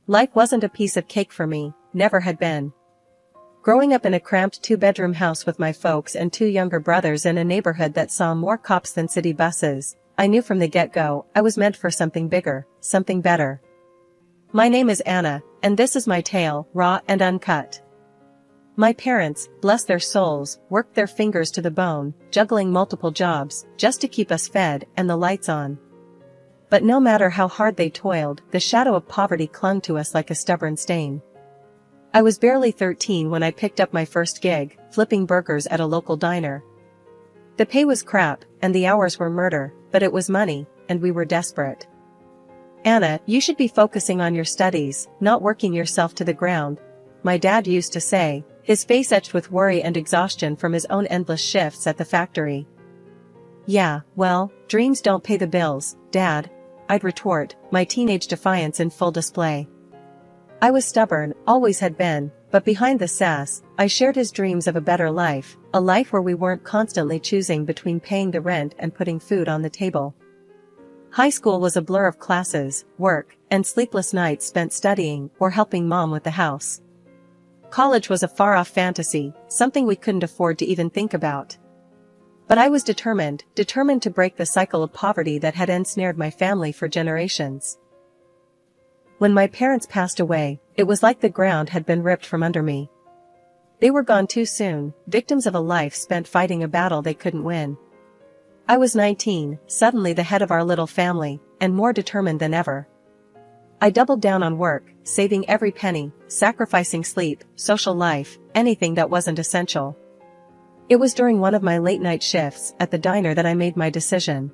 Life wasn't a piece of cake for me, never had been. Growing up in a cramped two-bedroom house with my folks and two younger brothers in a neighborhood that saw more cops than city buses, I knew from the get-go I was meant for something bigger, something better. My name is Anna, and this is my tale, raw and uncut. My parents, bless their souls, worked their fingers to the bone, juggling multiple jobs, just to keep us fed and the lights on. But no matter how hard they toiled, the shadow of poverty clung to us like a stubborn stain. I was barely 13 when I picked up my first gig, flipping burgers at a local diner. The pay was crap, and the hours were murder, but it was money, and we were desperate. "Anna, you should be focusing on your studies, not working yourself to the ground," my dad used to say, his face etched with worry and exhaustion from his own endless shifts at the factory. "Yeah, well, dreams don't pay the bills, Dad," I'd retort, my teenage defiance in full display. I was stubborn, always had been, but behind the sass, I shared his dreams of a better life, a life where we weren't constantly choosing between paying the rent and putting food on the table. High school was a blur of classes, work, and sleepless nights spent studying or helping Mom with the house. College was a far-off fantasy, something we couldn't afford to even think about. But I was determined to break the cycle of poverty that had ensnared my family for generations. When my parents passed away, it was like the ground had been ripped from under me. They were gone too soon, victims of a life spent fighting a battle they couldn't win. I was 19, suddenly the head of our little family, and more determined than ever. I doubled down on work, saving every penny, sacrificing sleep, social life, anything that wasn't essential. It was during one of my late-night shifts at the diner that I made my decision.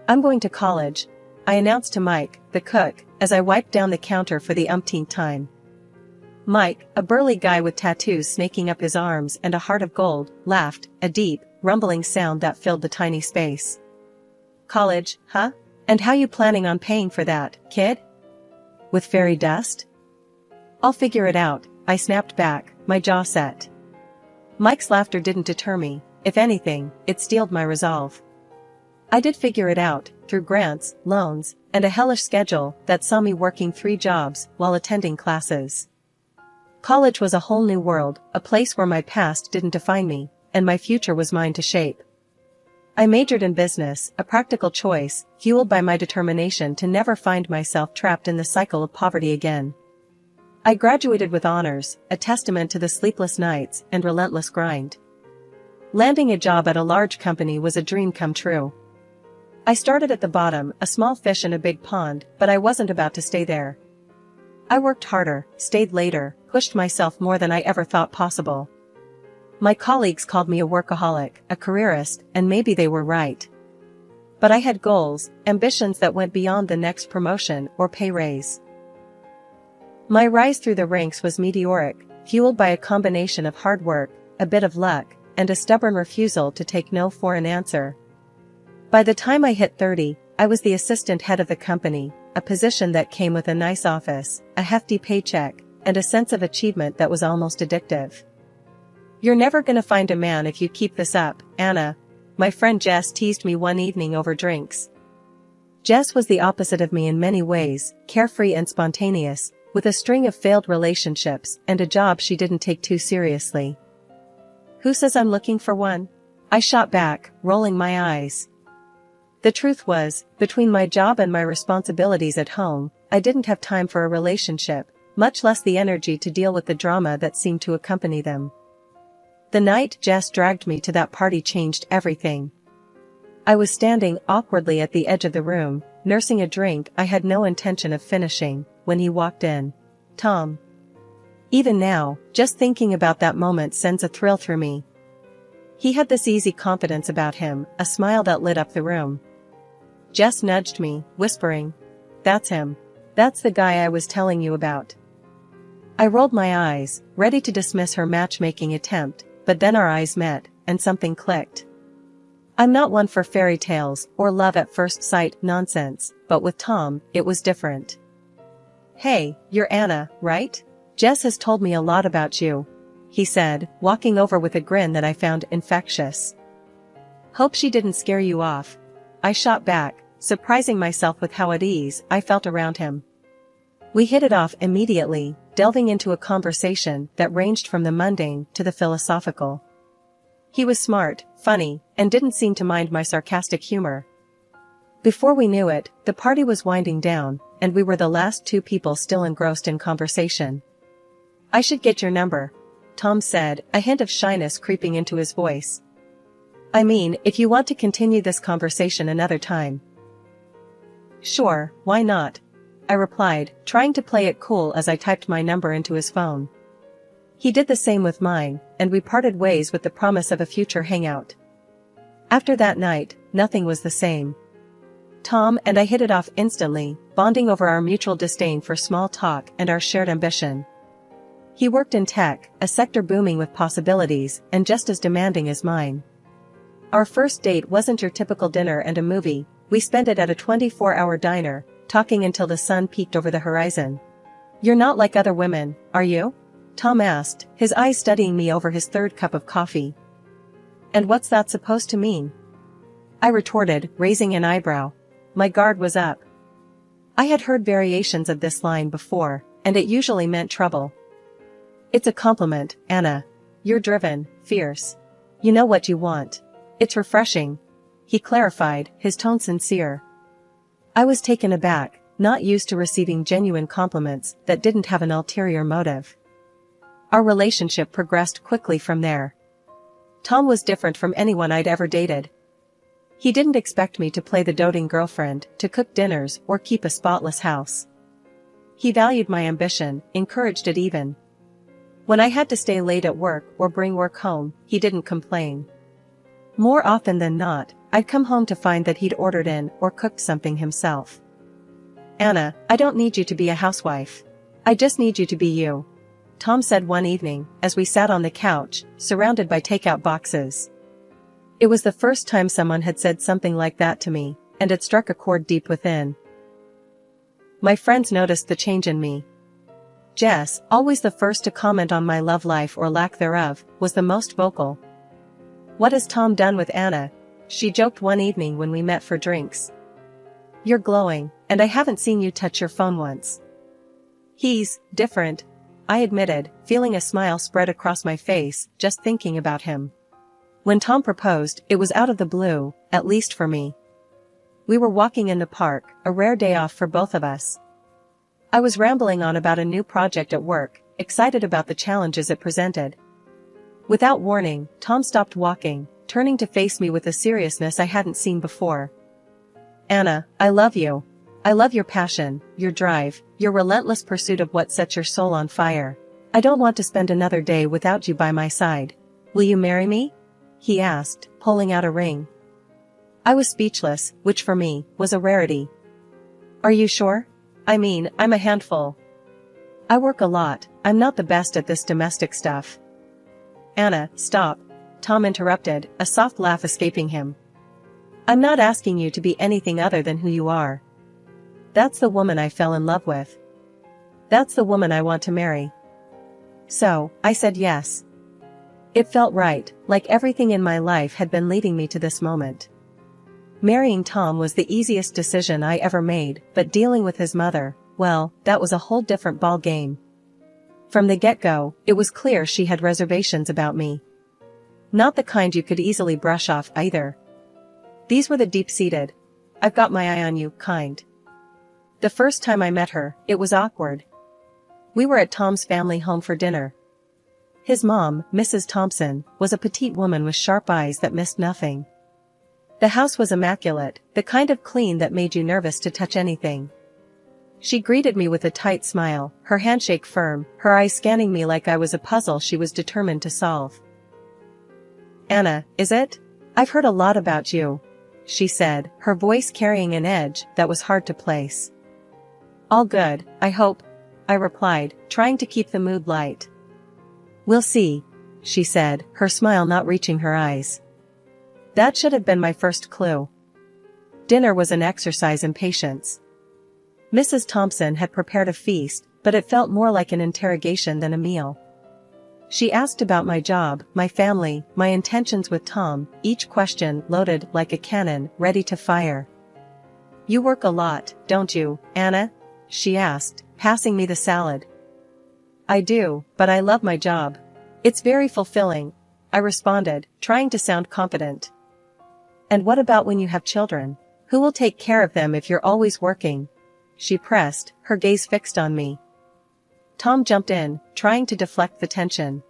"I'm going to college," I announced to Mike, the cook, as I wiped down the counter for the umpteenth time. Mike, a burly guy with tattoos snaking up his arms and a heart of gold, laughed, a deep, rumbling sound that filled the tiny space. "College, huh? And how you planning on paying for that, kid? With fairy dust?" "I'll figure it out," I snapped back, my jaw set. Mike's laughter didn't deter me, if anything, it steeled my resolve. I did figure it out, through grants, loans, and a hellish schedule that saw me working 3 jobs while attending classes. College was a whole new world, a place where my past didn't define me, and my future was mine to shape. I majored in business, a practical choice, fueled by my determination to never find myself trapped in the cycle of poverty again. I graduated with honors, a testament to the sleepless nights and relentless grind. Landing a job at a large company was a dream come true. I started at the bottom, a small fish in a big pond, but I wasn't about to stay there. I worked harder, stayed later, pushed myself more than I ever thought possible. My colleagues called me a workaholic, a careerist, and maybe they were right. But I had goals, ambitions that went beyond the next promotion or pay raise. My rise through the ranks was meteoric, fueled by a combination of hard work, a bit of luck, and a stubborn refusal to take no for an answer. By the time I hit 30, I was the assistant head of the company, a position that came with a nice office, a hefty paycheck, and a sense of achievement that was almost addictive. "You're never gonna find a man if you keep this up, Anna," my friend Jess teased me one evening over drinks. Jess was the opposite of me in many ways, carefree and spontaneous, with a string of failed relationships and a job she didn't take too seriously. "Who says I'm looking for one?" I shot back, rolling my eyes. The truth was, between my job and my responsibilities at home, I didn't have time for a relationship, much less the energy to deal with the drama that seemed to accompany them. The night Jess dragged me to that party changed everything. I was standing awkwardly at the edge of the room, nursing a drink I had no intention of finishing, when he walked in. Tom. Even now, just thinking about that moment sends a thrill through me. He had this easy confidence about him, a smile that lit up the room. Jess nudged me, whispering, "That's him. That's the guy I was telling you about." I rolled my eyes, ready to dismiss her matchmaking attempt, but then our eyes met, and something clicked. I'm not one for fairy tales or love at first sight nonsense, but with Tom, it was different. "Hey, you're Anna, right? Jess has told me a lot about you," he said, walking over with a grin that I found infectious. "Hope she didn't scare you off," I shot back, surprising myself with how at ease I felt around him. We hit it off immediately, delving into a conversation that ranged from the mundane to the philosophical. He was smart, funny, and didn't seem to mind my sarcastic humor. Before we knew it, the party was winding down, and we were the last two people still engrossed in conversation. "I should get your number," Tom said, a hint of shyness creeping into his voice. "I mean, if you want to continue this conversation another time." "Sure, why not?" I replied, trying to play it cool as I typed my number into his phone. He did the same with mine, and we parted ways with the promise of a future hangout. After that night, nothing was the same. Tom and I hit it off instantly, bonding over our mutual disdain for small talk and our shared ambition. He worked in tech, a sector booming with possibilities and just as demanding as mine. Our first date wasn't your typical dinner and a movie. We spent it at a 24-hour diner, talking until the sun peeked over the horizon. "You're not like other women, are you?" Tom asked, his eyes studying me over his third cup of coffee. "And what's that supposed to mean?" I retorted, raising an eyebrow. My guard was up. I had heard variations of this line before, and it usually meant trouble. "It's a compliment, Anna. You're driven, fierce. You know what you want. It's refreshing," he clarified, his tone sincere. I was taken aback, not used to receiving genuine compliments that didn't have an ulterior motive. Our relationship progressed quickly from there. Tom was different from anyone I'd ever dated. He didn't expect me to play the doting girlfriend, to cook dinners, or keep a spotless house. He valued my ambition, encouraged it even. When I had to stay late at work or bring work home, he didn't complain. More often than not, I'd come home to find that he'd ordered in or cooked something himself. "Anna, I don't need you to be a housewife. I just need you to be you," Tom said one evening, as we sat on the couch, surrounded by takeout boxes. It was the first time someone had said something like that to me, and it struck a chord deep within. My friends noticed the change in me. Jess, always the first to comment on my love life or lack thereof, was the most vocal. "What has Tom done with Anna?" she joked one evening when we met for drinks. "You're glowing, and I haven't seen you touch your phone once." "He's different," I admitted, feeling a smile spread across my face, just thinking about him. When Tom proposed, it was out of the blue, at least for me. We were walking in the park, a rare day off for both of us. I was rambling on about a new project at work, excited about the challenges it presented. Without warning, Tom stopped walking, turning to face me with a seriousness I hadn't seen before. "Anna, I love you. I love your passion, your drive, your relentless pursuit of what sets your soul on fire. I don't want to spend another day without you by my side. Will you marry me?" he asked, pulling out a ring. I was speechless, which for me, was a rarity. "Are you sure? I mean, I'm a handful. I work a lot, I'm not the best at this domestic stuff." "Anna, stop," Tom interrupted, a soft laugh escaping him. "I'm not asking you to be anything other than who you are. That's the woman I fell in love with. That's the woman I want to marry." So, I said yes. It felt right, like everything in my life had been leading me to this moment. Marrying Tom was the easiest decision I ever made, but dealing with his mother, well, that was a whole different ball game. From the get-go, it was clear she had reservations about me. Not the kind you could easily brush off either. These were the deep-seated, "I've got my eye on you" kind. The first time I met her, it was awkward. We were at Tom's family home for dinner. His mom, Mrs. Thompson, was a petite woman with sharp eyes that missed nothing. The house was immaculate, the kind of clean that made you nervous to touch anything. She greeted me with a tight smile, her handshake firm, her eyes scanning me like I was a puzzle she was determined to solve. "Anna, is it? I've heard a lot about you," she said, her voice carrying an edge that was hard to place. "All good, I hope," I replied, trying to keep the mood light. "We'll see," she said, her smile not reaching her eyes. That should have been my first clue. Dinner was an exercise in patience. Mrs. Thompson had prepared a feast, but it felt more like an interrogation than a meal. She asked about my job, my family, my intentions with Tom, each question loaded like a cannon, ready to fire. "You work a lot, don't you, Anna?" she asked, passing me the salad. I do, but I love my job. It's very fulfilling, I responded, trying to sound confident. And what about when you have children? Who will take care of them if you're always working? She pressed, her gaze fixed on me. Tom jumped in, trying to deflect the tension.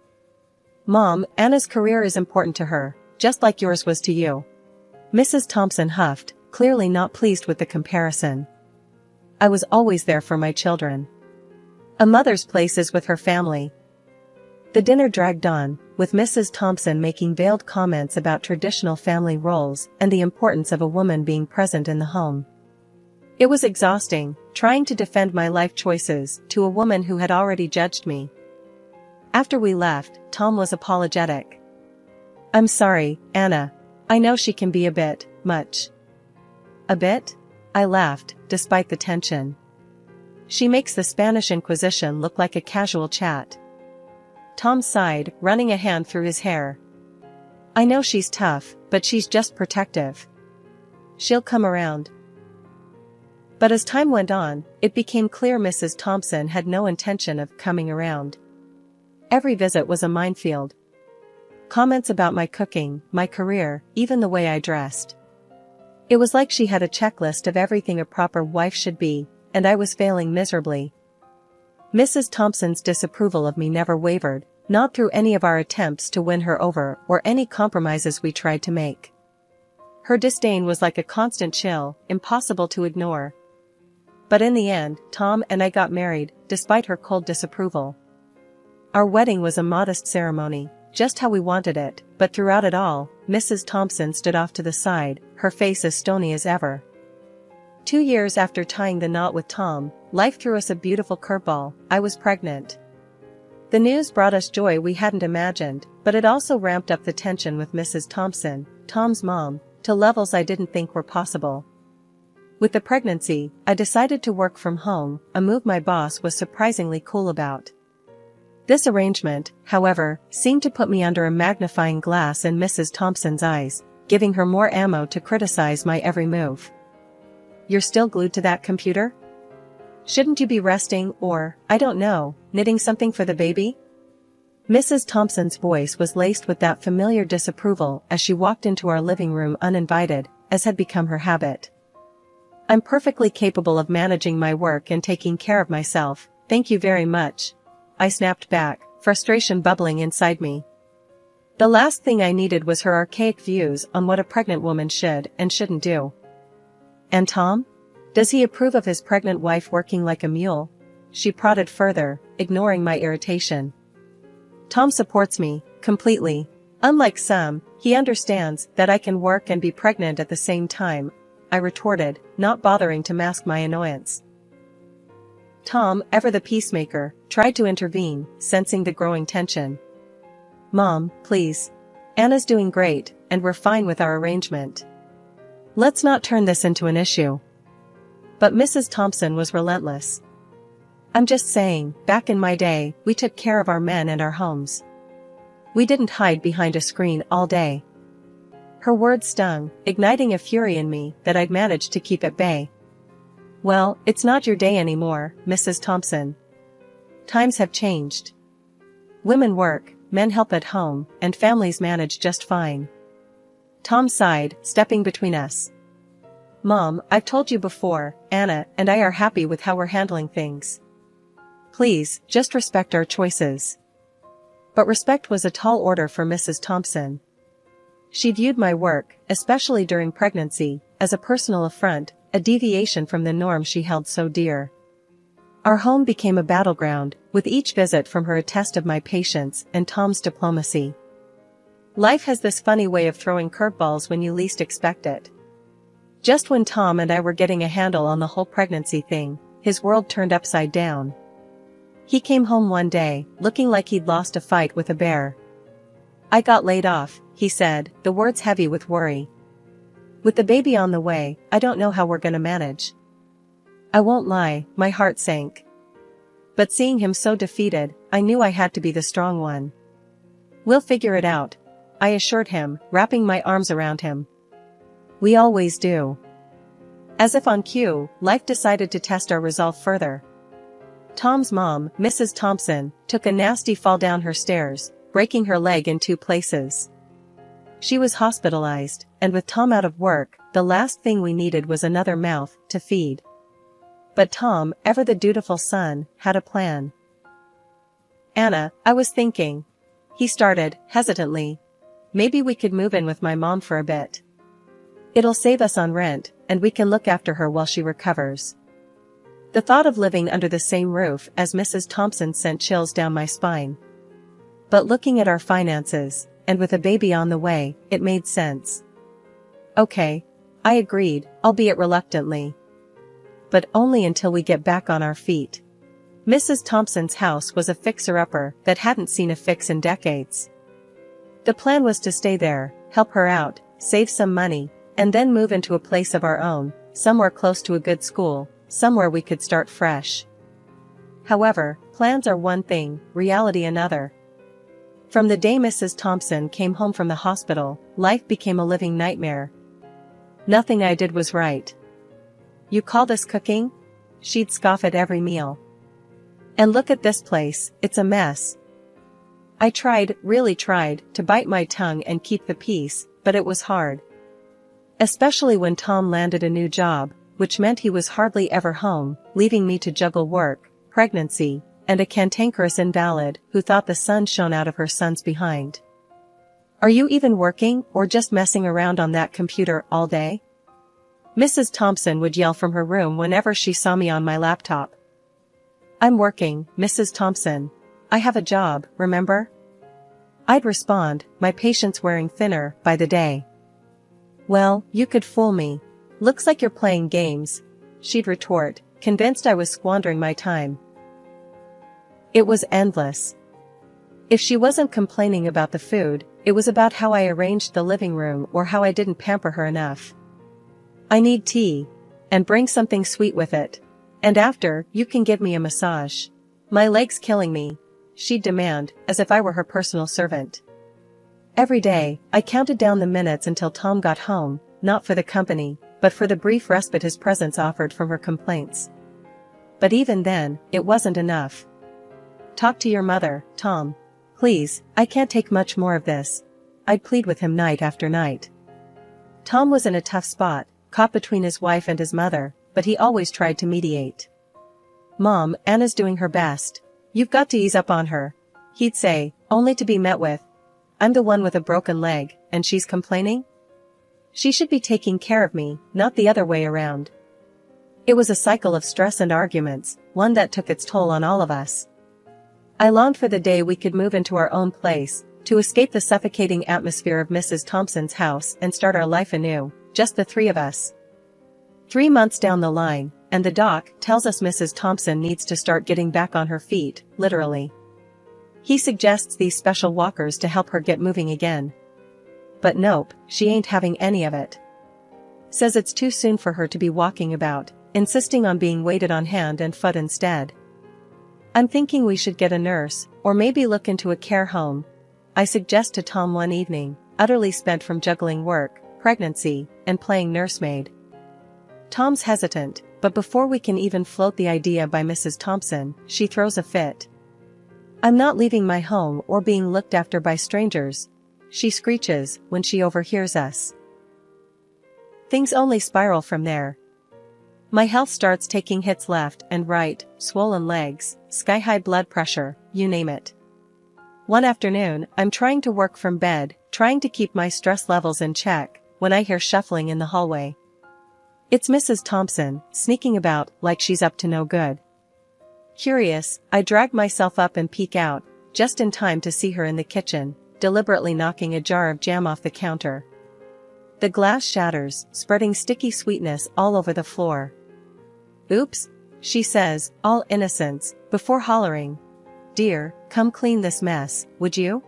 Mom, Anna's career is important to her, just like yours was to you. Mrs. Thompson huffed, clearly not pleased with the comparison. I was always there for my children. A mother's place is with her family. The dinner dragged on, with Mrs. Thompson making veiled comments about traditional family roles and the importance of a woman being present in the home. It was exhausting, trying to defend my life choices to a woman who had already judged me. After we left, Tom was apologetic. I'm sorry, Anna. I know she can be a bit much. A bit? I laughed, despite the tension. She makes the Spanish Inquisition look like a casual chat. Tom sighed, running a hand through his hair. I know she's tough, but she's just protective. She'll come around. But as time went on, it became clear Mrs. Thompson had no intention of coming around. Every visit was a minefield. Comments about my cooking, my career, even the way I dressed. It was like she had a checklist of everything a proper wife should be, and I was failing miserably. Mrs. Thompson's disapproval of me never wavered, not through any of our attempts to win her over or any compromises we tried to make. Her disdain was like a constant chill, impossible to ignore. But in the end, Tom and I got married, despite her cold disapproval. Our wedding was a modest ceremony, just how we wanted it, but throughout it all, Mrs. Thompson stood off to the side, her face as stony as ever. 2 years after tying the knot with Tom, life threw us a beautiful curveball. I was pregnant. The news brought us joy we hadn't imagined, but it also ramped up the tension with Mrs. Thompson, Tom's mom, to levels I didn't think were possible. With the pregnancy, I decided to work from home, a move my boss was surprisingly cool about. This arrangement, however, seemed to put me under a magnifying glass in Mrs. Thompson's eyes, giving her more ammo to criticize my every move. You're still glued to that computer? Shouldn't you be resting or, I don't know, knitting something for the baby? Mrs. Thompson's voice was laced with that familiar disapproval as she walked into our living room uninvited, as had become her habit. I'm perfectly capable of managing my work and taking care of myself, thank you very much. I snapped back, frustration bubbling inside me. The last thing I needed was her archaic views on what a pregnant woman should and shouldn't do. And Tom? Does he approve of his pregnant wife working like a mule? She prodded further, ignoring my irritation. Tom supports me, completely. Unlike some, he understands that I can work and be pregnant at the same time, I retorted, not bothering to mask my annoyance. Tom, ever the peacemaker, tried to intervene, sensing the growing tension. Mom, please. Anna's doing great, and we're fine with our arrangement. Let's not turn this into an issue. But Mrs. Thompson was relentless. I'm just saying, back in my day, we took care of our men and our homes. We didn't hide behind a screen all day. Her words stung, igniting a fury in me that I'd managed to keep at bay. Well, it's not your day anymore, Mrs. Thompson. Times have changed. Women work, men help at home, and families manage just fine. Tom sighed, stepping between us. Mom, I've told you before, Anna and I are happy with how we're handling things. Please, just respect our choices. But respect was a tall order for Mrs. Thompson. She viewed my work, especially during pregnancy, as a personal affront, a deviation from the norm she held so dear. Our home became a battleground, with each visit from her a test of my patience and Tom's diplomacy. Life has this funny way of throwing curveballs when you least expect it. Just when Tom and I were getting a handle on the whole pregnancy thing, his world turned upside down. He came home one day, looking like he'd lost a fight with a bear. I got laid off, he said, the words heavy with worry. With the baby on the way, I don't know how we're gonna manage. I won't lie, my heart sank. But seeing him so defeated, I knew I had to be the strong one. We'll figure it out, I assured him, wrapping my arms around him. We always do. As if on cue, life decided to test our resolve further. Tom's mom, Mrs. Thompson, took a nasty fall down her stairs, breaking her leg in 2 places. She was hospitalized, and with Tom out of work, the last thing we needed was another mouth to feed. But Tom, ever the dutiful son, had a plan. "Anna, I was thinking," he started, hesitantly. "Maybe we could move in with my mom for a bit. It'll save us on rent, and we can look after her while she recovers." The thought of living under the same roof as Mrs. Thompson sent chills down my spine. But looking at our finances, and with a baby on the way, it made sense. "Okay," I agreed, albeit reluctantly. "But only until we get back on our feet." Mrs. Thompson's house was a fixer-upper that hadn't seen a fix in decades. The plan was to stay there, help her out, save some money, and then move into a place of our own, somewhere close to a good school, somewhere we could start fresh. However, plans are one thing, reality another. From the day Mrs. Thompson came home from the hospital, life became a living nightmare. Nothing I did was right. "You call this cooking?" She'd scoff at every meal. "And look at this place, it's a mess." I tried, really tried, to bite my tongue and keep the peace, but it was hard. Especially when Tom landed a new job, which meant he was hardly ever home, leaving me to juggle work, pregnancy, and a cantankerous invalid who thought the sun shone out of her son's behind. "Are you even working, or just messing around on that computer all day?" Mrs. Thompson would yell from her room whenever she saw me on my laptop. "I'm working, Mrs. Thompson. I have a job, remember?" I'd respond, my patience wearing thinner by the day. "Well, you could fool me. Looks like you're playing games," she'd retort, convinced I was squandering my time. It was endless. If she wasn't complaining about the food, it was about how I arranged the living room or how I didn't pamper her enough. "I need tea. And bring something sweet with it. And after, you can give me a massage. My leg's killing me," she'd demand, as if I were her personal servant. Every day, I counted down the minutes until Tom got home, not for the company, but for the brief respite his presence offered from her complaints. But even then, it wasn't enough. "Talk to your mother, Tom. Please, I can't take much more of this," I'd plead with him night after night. Tom was in a tough spot, caught between his wife and his mother, but he always tried to mediate. "Mom, Anna's doing her best. You've got to ease up on her," he'd say, only to be met with, "I'm the one with a broken leg, and she's complaining? She should be taking care of me, not the other way around." It was a cycle of stress and arguments, one that took its toll on all of us. I longed for the day we could move into our own place, to escape the suffocating atmosphere of Mrs. Thompson's house and start our life anew, just the 3 of us. 3 months down the line, and the doc tells us Mrs. Thompson needs to start getting back on her feet, literally. He suggests these special walkers to help her get moving again. But nope, she ain't having any of it. Says it's too soon for her to be walking about, insisting on being waited on hand and foot instead. "I'm thinking we should get a nurse, or maybe look into a care home," I suggest to Tom one evening, utterly spent from juggling work, pregnancy, and playing nursemaid. Tom's hesitant, but before we can even float the idea by Mrs. Thompson, she throws a fit. "I'm not leaving my home or being looked after by strangers," she screeches when she overhears us. Things only spiral from there. My health starts taking hits left and right, swollen legs, sky-high blood pressure, you name it. One afternoon, I'm trying to work from bed, trying to keep my stress levels in check, when I hear shuffling in the hallway. It's Mrs. Thompson, sneaking about like she's up to no good. Curious, I drag myself up and peek out, just in time to see her in the kitchen, deliberately knocking a jar of jam off the counter. The glass shatters, spreading sticky sweetness all over the floor. "Oops," she says, all innocence, before hollering, "Dear, come clean this mess, would you?"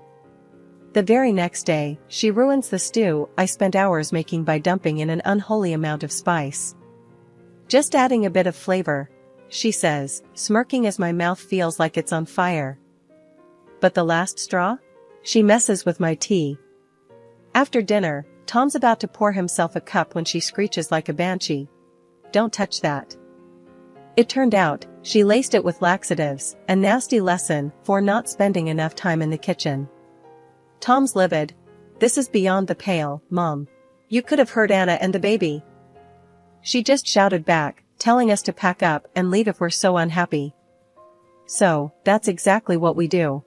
The very next day, she ruins the stew I spent hours making by dumping in an unholy amount of spice. "Just adding a bit of flavor," she says, smirking as my mouth feels like it's on fire. But the last straw? She messes with my tea. After dinner, Tom's about to pour himself a cup when she screeches like a banshee, "Don't touch that." It turned out, She laced it with laxatives, a nasty lesson for not spending enough time in the kitchen. Tom's livid. This is beyond the pale, Mom. You could have heard Anna and the baby. She just shouted back, telling us to pack up and leave if we're so unhappy. So, that's exactly what we do.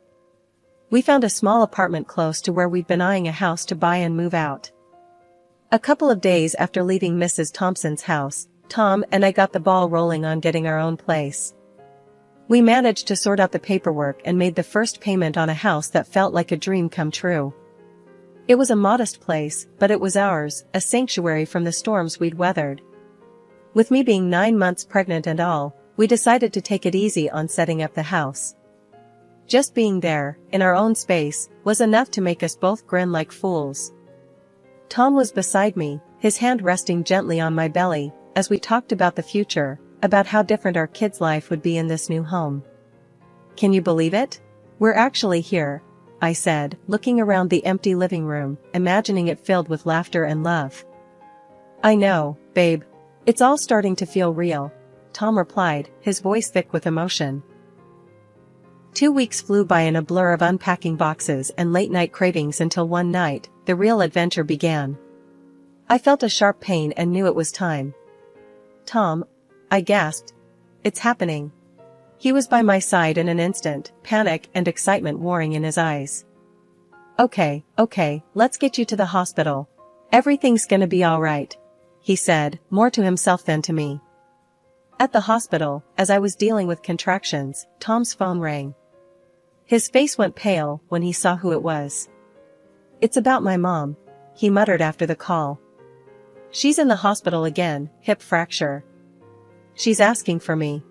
We found a small apartment close to where we'd been eyeing a house to buy and move out. A couple of days after leaving Mrs. Thompson's house, Tom and I got the ball rolling on getting our own place. We managed to sort out the paperwork and made the first payment on a house that felt like a dream come true. It was a modest place, but it was ours, a sanctuary from the storms we'd weathered. With me being 9 months pregnant and all, we decided to take it easy on setting up the house. Just being there, in our own space, was enough to make us both grin like fools. Tom was beside me, his hand resting gently on my belly, as we talked about the future, about how different our kids' life would be in this new home. Can you believe it? We're actually here, I said, looking around the empty living room, imagining it filled with laughter and love. I know, babe. It's all starting to feel real, Tom replied, his voice thick with emotion. 2 weeks flew by in a blur of unpacking boxes and late-night cravings until one night, the real adventure began. I felt a sharp pain and knew it was time. Tom, I gasped. It's happening. He was by my side in an instant, panic and excitement warring in his eyes. Okay, let's get you to the hospital. Everything's gonna be alright, he said, more to himself than to me. At the hospital, as I was dealing with contractions, Tom's phone rang. His face went pale when he saw who it was. It's about my mom, he muttered after the call. She's in the hospital again, hip fracture. She's asking for me.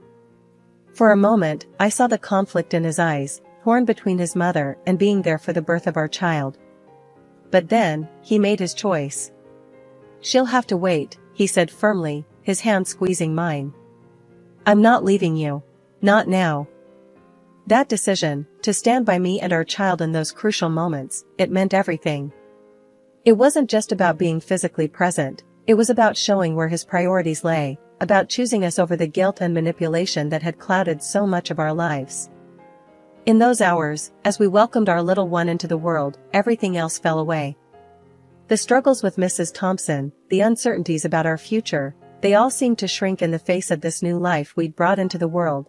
For a moment, I saw the conflict in his eyes, torn between his mother and being there for the birth of our child. But then, he made his choice. She'll have to wait, he said firmly, his hand squeezing mine. I'm not leaving you. Not now. That decision, to stand by me and our child in those crucial moments, it meant everything. It wasn't just about being physically present, it was about showing where his priorities lay, about choosing us over the guilt and manipulation that had clouded so much of our lives. In those hours, as we welcomed our little one into the world, everything else fell away. The struggles with Mrs. Thompson, the uncertainties about our future, they all seemed to shrink in the face of this new life we'd brought into the world.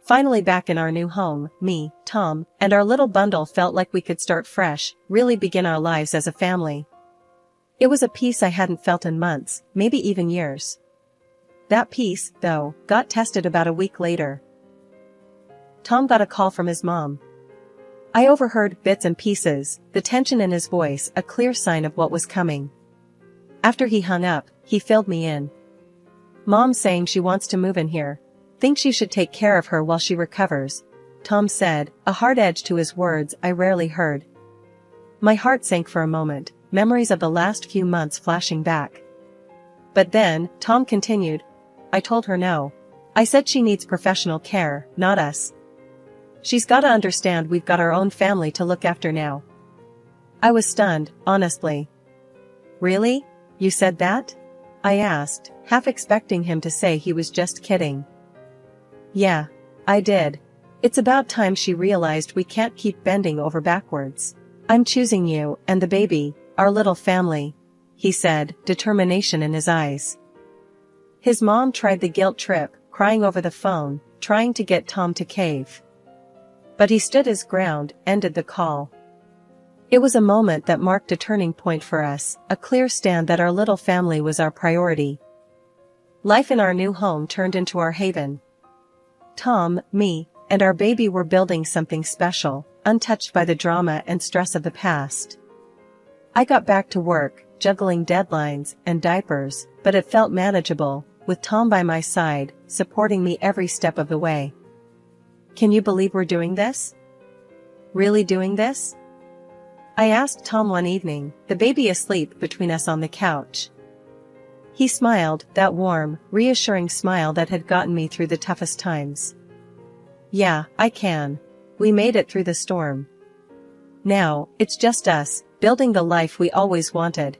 Finally back in our new home, me, Tom, and our little bundle felt like we could start fresh, really begin our lives as a family. It was a peace I hadn't felt in months, maybe even years. That peace, though, got tested about a week later. Tom got a call from his mom. I overheard bits and pieces, the tension in his voice a clear sign of what was coming. After he hung up, he filled me in. Mom's saying she wants to move in here. Thinks you should take care of her while she recovers, Tom said, a hard edge to his words I rarely heard. My heart sank for a moment, memories of the last few months flashing back. But then, Tom continued, I told her no. I said she needs professional care, not us. She's gotta understand we've got our own family to look after now. I was stunned, honestly. Really? You said that? I asked, half expecting him to say he was just kidding. Yeah, I did. It's about time she realized we can't keep bending over backwards. I'm choosing you and the baby, our little family, he said, determination in his eyes. His mom tried the guilt trip, crying over the phone, trying to get Tom to cave. But he stood his ground, ended the call. It was a moment that marked a turning point for us, a clear stand that our little family was our priority. Life in our new home turned into our haven. Tom, me, and our baby were building something special, untouched by the drama and stress of the past. I got back to work, juggling deadlines and diapers, but it felt manageable, with Tom by my side, supporting me every step of the way. Can you believe we're doing this? Really doing this? I asked Tom one evening, the baby asleep between us on the couch. He smiled, that warm, reassuring smile that had gotten me through the toughest times. Yeah, I can. We made it through the storm. Now, it's just us, building the life we always wanted,